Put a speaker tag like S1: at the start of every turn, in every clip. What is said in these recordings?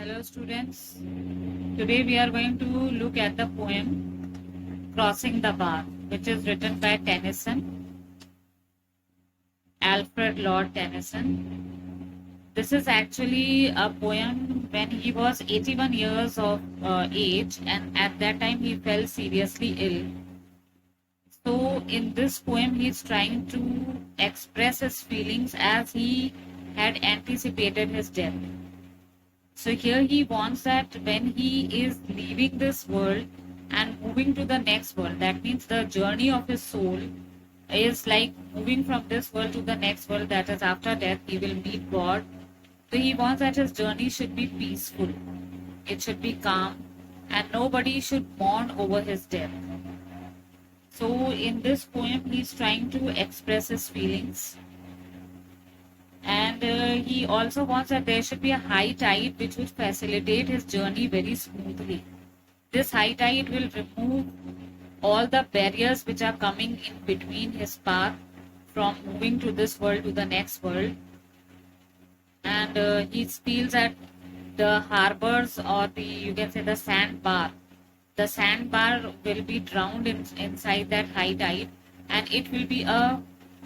S1: Hello students, today we are going to look at the poem Crossing the Bar, which is written by Tennyson, Alfred Lord Tennyson. This is actually a poem when he was 81 years of age, and at that time he fell seriously ill. So in this poem he is trying to express his feelings as he had anticipated his death. So here he wants that when he is leaving this world and moving to the next world, that means the journey of his soul is like moving from this world to the next world, that is after death, he will meet God. So he wants that his journey should be peaceful, it should be calm, and nobody should mourn over his death. So in this poem, he is trying to express his feelings. And he also wants that there should be a high tide which would facilitate his journey very smoothly. This high tide will remove all the barriers which are coming in between his path from moving to this world to the next world. And he feels that the harbors, or you can say the sandbar will be drowned inside that high tide, and it will be a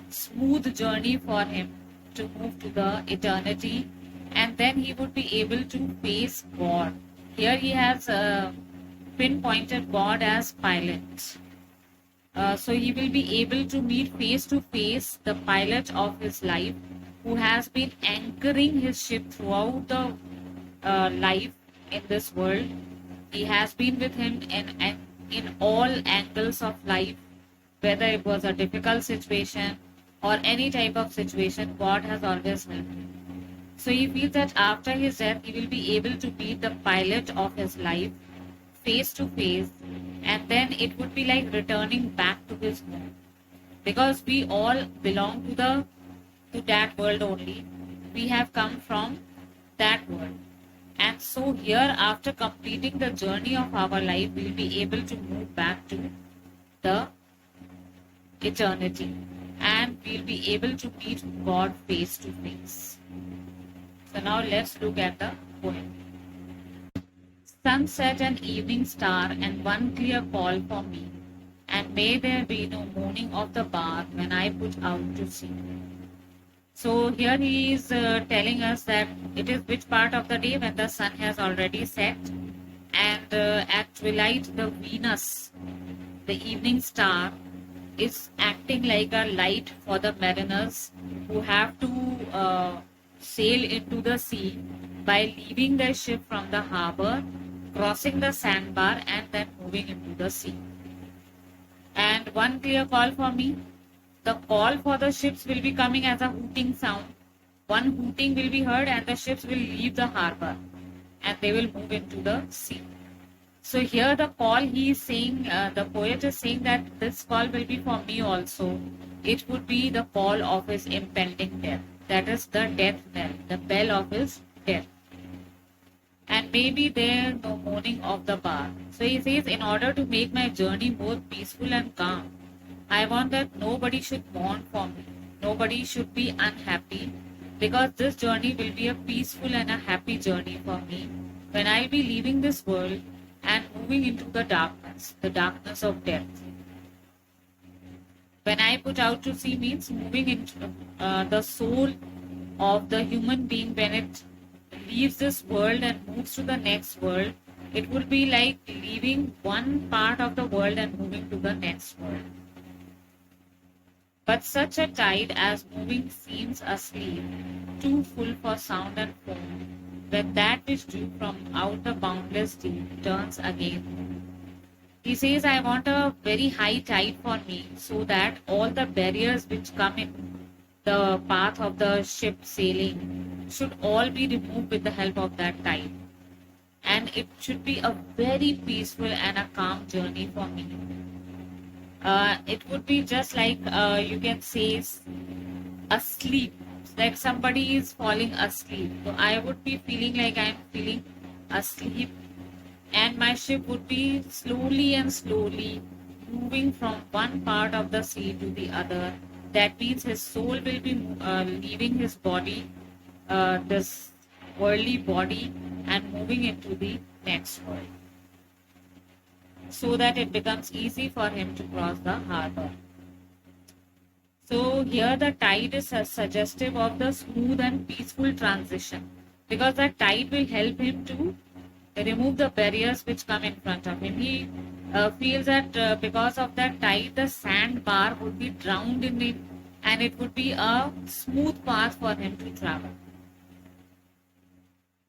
S1: smooth journey for him to move to the eternity, and then he would be able to face God. Here he has pinpointed God as Pilate. So he will be able to meet face to face the pilot of his life, who has been anchoring his ship throughout the life in this world. He has been with him in all angles of life, whether it was a difficult situation or any type of situation, God has always helped him. So he feels that after his death, he will be able to meet the pilot of his life face to face, and then it would be like returning back to his home, because we all belong to that world only. We have come from that world, and so here, after completing the journey of our life, we will be able to move back to the eternity, and we'll be able to meet God face to face. So now let's look at the poem. Sunset and evening star, and one clear call for me, and may there be no moaning of the bar when I put out to sea. So here he is telling us that it is which part of the day when the sun has already set, and at twilight the Venus, the evening star, is acting like a light for the mariners who have to sail into the sea by leaving their ship from the harbor, crossing the sandbar, and then moving into the sea. And one clear call for me. The call for the ships will be coming as a hooting sound. One hooting will be heard, and the ships will leave the harbor and they will move into the sea. So here the call he is saying, the poet is saying that this call will be for me also. It would be the call of his impending death. That is the death bell, the bell of his death. And maybe there no moaning of the bar. So he says, in order to make my journey more peaceful and calm, I want that nobody should mourn for me. Nobody should be unhappy, because this journey will be a peaceful and a happy journey for me when I'll be leaving this world and moving into the darkness of death. When I put out to sea means moving into the soul of the human being. When it leaves this world and moves to the next world, it will be like leaving one part of the world and moving to the next world. But such a tide as moving seems asleep, too full for sound and foam, when that which drew from out the boundless deep turns again. He says, I want a very high tide for me, so that all the barriers which come in the path of the ship sailing should all be removed with the help of that tide. And it should be a very peaceful and a calm journey for me. It would be just like you can say asleep, like somebody is falling asleep. So I would be feeling like I'm feeling asleep, and my ship would be slowly and slowly moving from one part of the sea to the other. That means his soul will be leaving his body, this worldly body, and moving into the next world, so that it becomes easy for him to cross the harbor. So here the tide is suggestive of the smooth and peaceful transition, because the tide will help him to remove the barriers which come in front of him. He feels that because of that tide, the sandbar would be drowned in it, and it would be a smooth path for him to travel.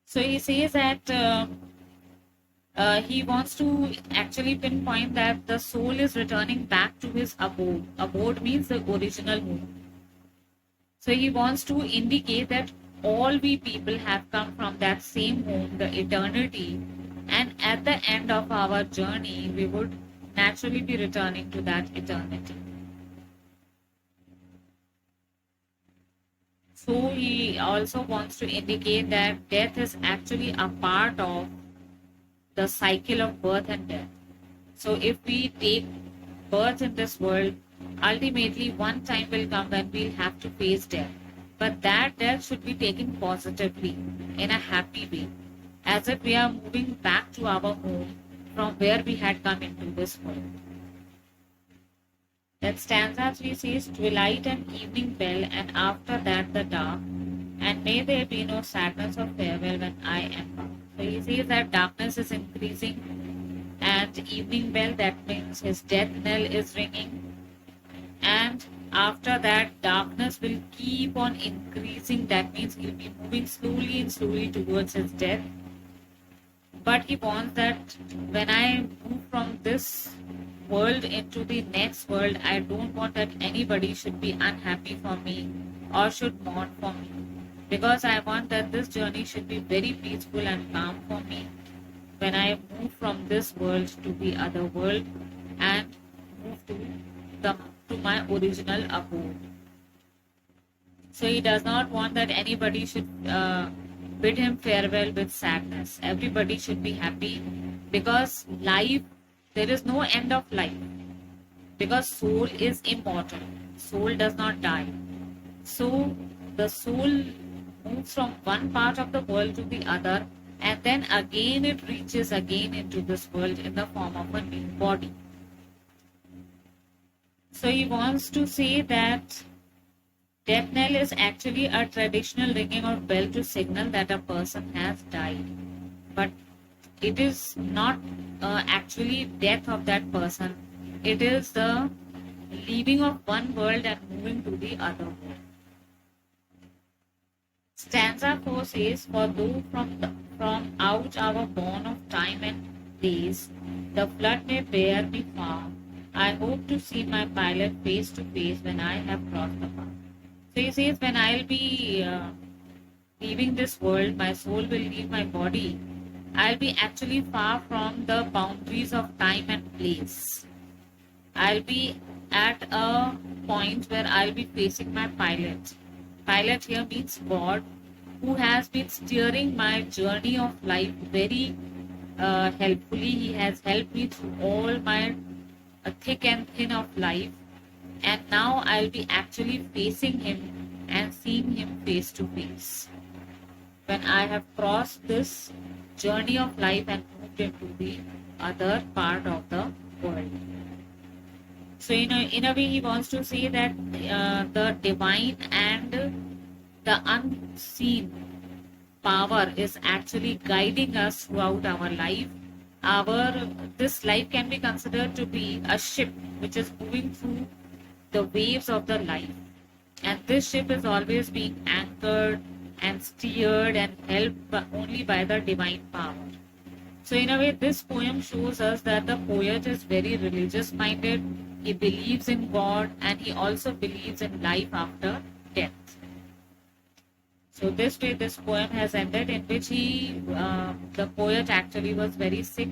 S1: So he says that he wants to actually pinpoint that the soul is returning back to his abode. Abode means the original home. So he wants to indicate that all we people have come from that same home, the eternity, and at the end of our journey, we would naturally be returning to that eternity. So he also wants to indicate that death is actually a part of the cycle of birth and death. So if we take birth in this world, ultimately one time will come when we'll have to face death. But that death should be taken positively, in a happy way, as if we are moving back to our home from where we had come into this world. That stanza 3 says, twilight and evening bell, and after that the dark, and may there be no sadness or farewell when I am bound. So he says that darkness is increasing, and evening bell, that means his death knell is ringing, and after that darkness will keep on increasing. That means he'll be moving slowly and slowly towards his death. But he wants that when I move from this world into the next world, I don't want that anybody should be unhappy for me or should mourn for me, because I want that this journey should be very peaceful and calm for me when I move from this world to the other world and move to my original abode. So he does not want that anybody should bid him farewell with sadness. Everybody should be happy, because life, there is no end of life, because soul is immortal. Soul does not die. So the soul moves from one part of the world to the other, and then again it reaches again into this world in the form of a new body. So he wants to say that death knell is actually a traditional ringing of bell to signal that a person has died. But it is not actually death of that person. It is the leaving of one world and moving to the other world. Stanza 4 says, for though from out our bourne of time and days, the flood may bear me far, I hope to see my pilot face to face when I have crossed the path. So he says, when I'll be leaving this world, my soul will leave my body. I'll be actually far from the boundaries of time and place. I'll be at a point where I'll be facing my pilot. Pilot here means God, who has been steering my journey of life very helpfully. He has helped me through all my thick and thin of life, and now I'll be actually facing him and seeing him face to face when I have crossed this journey of life and moved into the other part of the world. So in a way he wants to say that the divine and the unseen power is actually guiding us throughout our life. This life can be considered to be a ship which is moving through the waves of the life, and this ship is always being anchored and steered and helped only by the divine power. So in a way this poem shows us that the poet is very religious minded. He believes in God, and he also believes in life after death. So this way this poem has ended, in which the poet actually was very sick,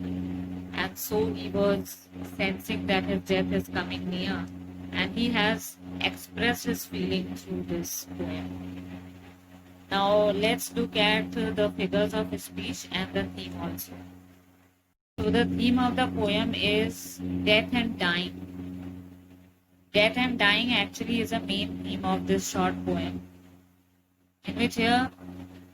S1: and so he was sensing that his death is coming near, and he has expressed his feeling through this poem. Now let's look at the figures of his speech and the theme also. So the theme of the poem is death and dying. Death and dying actually is a main theme of this short poem, in which here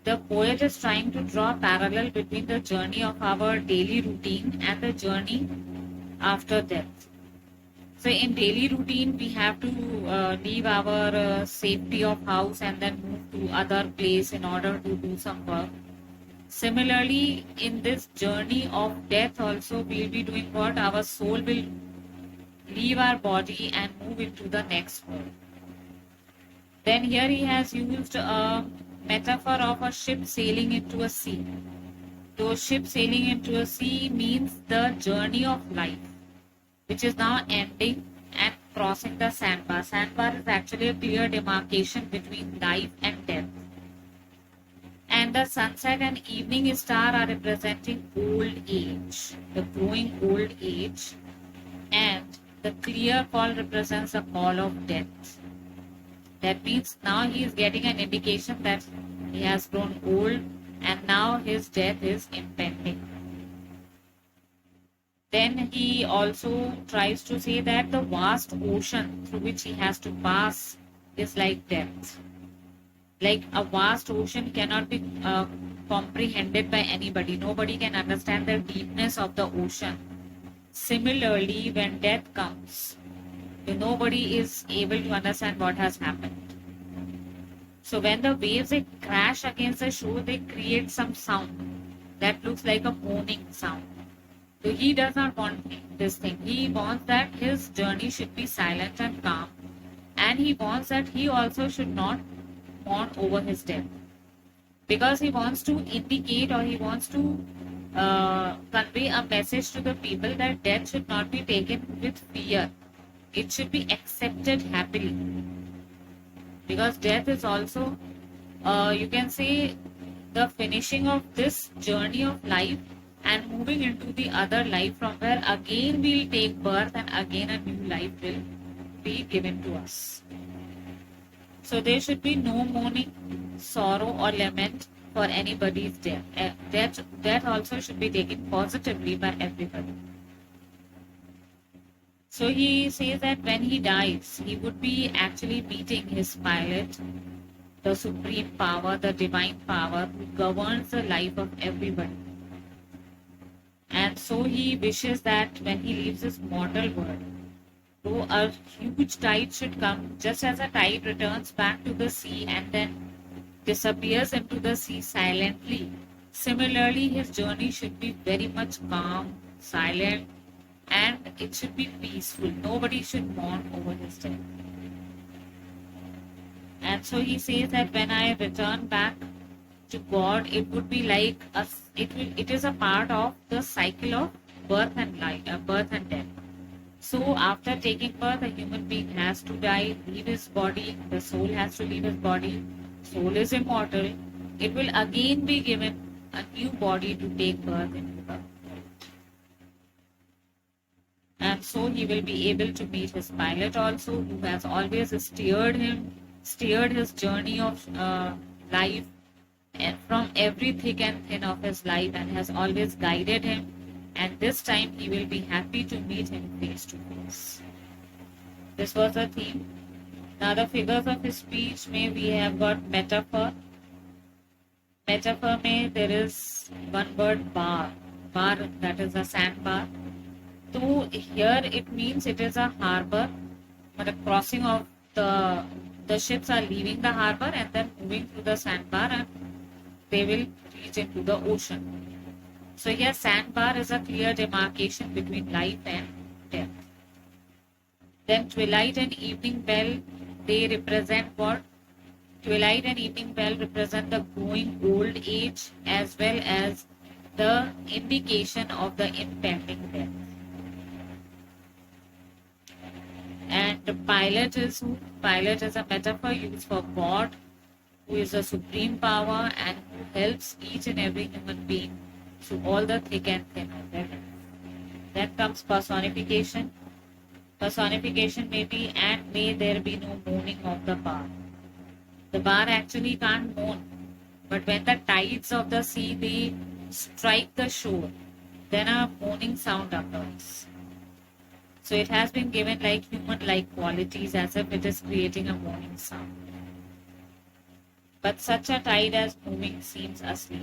S1: the poet is trying to draw a parallel between the journey of our daily routine and the journey after death. So in daily routine, we have to leave our safety of house and then move to other place in order to do some work. Similarly, in this journey of death also, we'll be doing what? Our soul will leave our body and move into the next world. Then here he has used a metaphor of a ship sailing into a sea. So ship sailing into a sea means the journey of life, which is now ending and crossing the sandbar. Sandbar is actually a clear demarcation between life and death. And the sunset and evening star are representing old age, the growing old age, and the clear call represents the call of death. That means now he is getting an indication that he has grown old and now his death is impending. Then he also tries to say that the vast ocean through which he has to pass is like death. Like a vast ocean cannot be comprehended by anybody. Nobody can understand the deepness of the ocean. Similarly, when death comes, nobody is able to understand what has happened. So when the waves crash against the shore, they create some sound that looks like a moaning sound. So he does not want this thing. He wants that his journey should be silent and calm, and he wants that he also should not mourn over his death, because he wants to indicate, or he wants to convey a message to the people that death should not be taken with fear. It should be accepted happily, because death is also, you can say, the finishing of this journey of life and moving into the other life, from where again we'll take birth and again a new life will be given to us. So there should be no mourning, sorrow or lament for anybody's death. Death also should be taken positively by everybody. So he says that when he dies, he would be actually meeting his pilot, the supreme power, the divine power who governs the life of everybody. And so he wishes that when he leaves this mortal world, though a huge tide should come, just as a tide returns back to the sea and then disappears into the sea silently, similarly his journey should be very much calm, silent, and it should be peaceful. Nobody should mourn over his death. And so he says that when I return back to God, it would be like it is a part of the cycle of birth and death. So after taking birth, a human being has to die, leave his body, the soul has to leave his body, soul is immortal. It will again be given a new body to take birth into the world. And so he will be able to meet his pilot also, who has always steered his journey of life from every thick and thin of his life, and has always guided him. And this time he will be happy to meet him face to face. This was the theme. Now the figures of his speech we have got metaphor. Metaphor there is one word bar. Bar, that is a sandbar. So here it means it is a harbor, but a crossing of the ships are leaving the harbor and then moving through the sandbar, and they will reach into the ocean. So here sandbar is a clear demarcation between life and death. Then twilight and evening bell, they represent what? Twilight and evening bell represent the growing old age as well as the indication of the impending death. And the pilot is who? Pilot is a metaphor used for God, who is a supreme power and who helps each and every human being through all the thick and thin of their life. Then comes personification. Personification may be, and may there be no moaning of the bar. The bar actually can't moan, but when the tides of the sea they strike the shore, then a moaning sound occurs. So it has been given like human-like qualities, as if it is creating a moaning sound. but such a tide as moving seems asleep.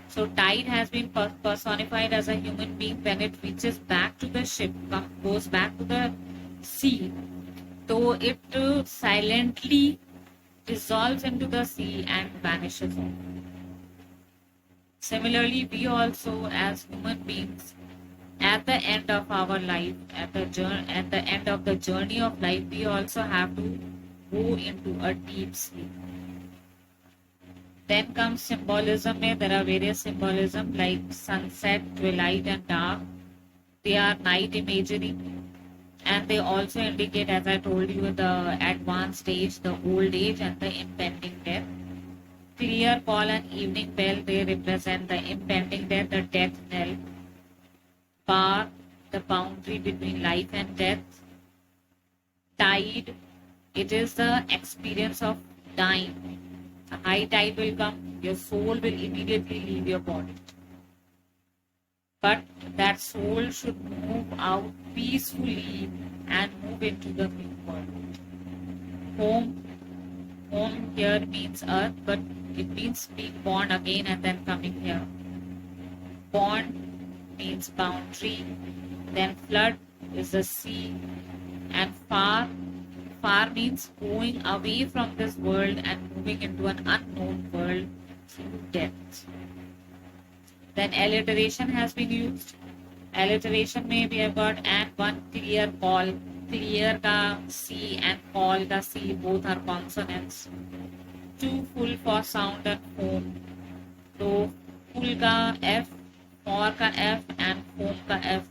S1: So tide has been personified as a human being when it reaches back to the ship, goes back to the sea, though it silently dissolves into the sea and vanishes off. Similarly, we also, as human beings, at the end of our life, at the end of the journey of life, we also have to go into a deep sleep. Then comes symbolism. There are various symbolism like sunset, twilight, and dark. They are night imagery, and they also indicate, as I told you, the advanced age, the old age, and the impending death. Clear call and evening bell, they represent the impending death, the death knell. Bar, the boundary between life and death. Tide, it is the experience of dying. A high tide will come, your soul will immediately leave your body. But that soul should move out peacefully and move into the new world. Home here means earth, but it means being born again and then coming here. Born means boundary, then flood is the sea, and far means going away from this world and moving into an unknown world through death. Then alliteration has been used. Alliteration में we have got and one clear call. Clear का C and call का C both are consonants. Too full for sound and foam. So full का F, for का F and foam का F,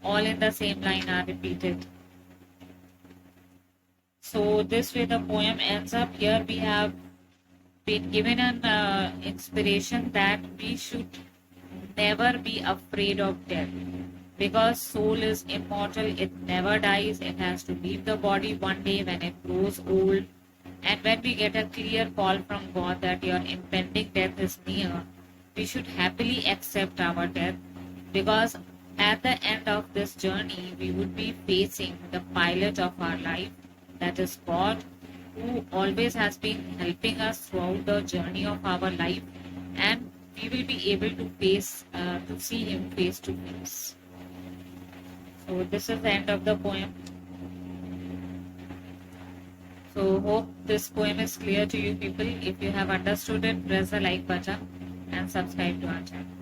S1: all in the same line are repeated. So this way the poem ends up. Here we have been given an inspiration that we should never be afraid of death, because soul is immortal, it never dies, it has to leave the body one day when it grows old. And when we get a clear call from God that your impending death is near, we should happily accept our death, because at the end of this journey we would be facing the pilot of our life, that is God, who always has been helping us throughout the journey of our life, and we will be able to see him face to face. So this is the end of the poem. So hope this poem is clear to you people. If you have understood it, press the like button and subscribe to our channel.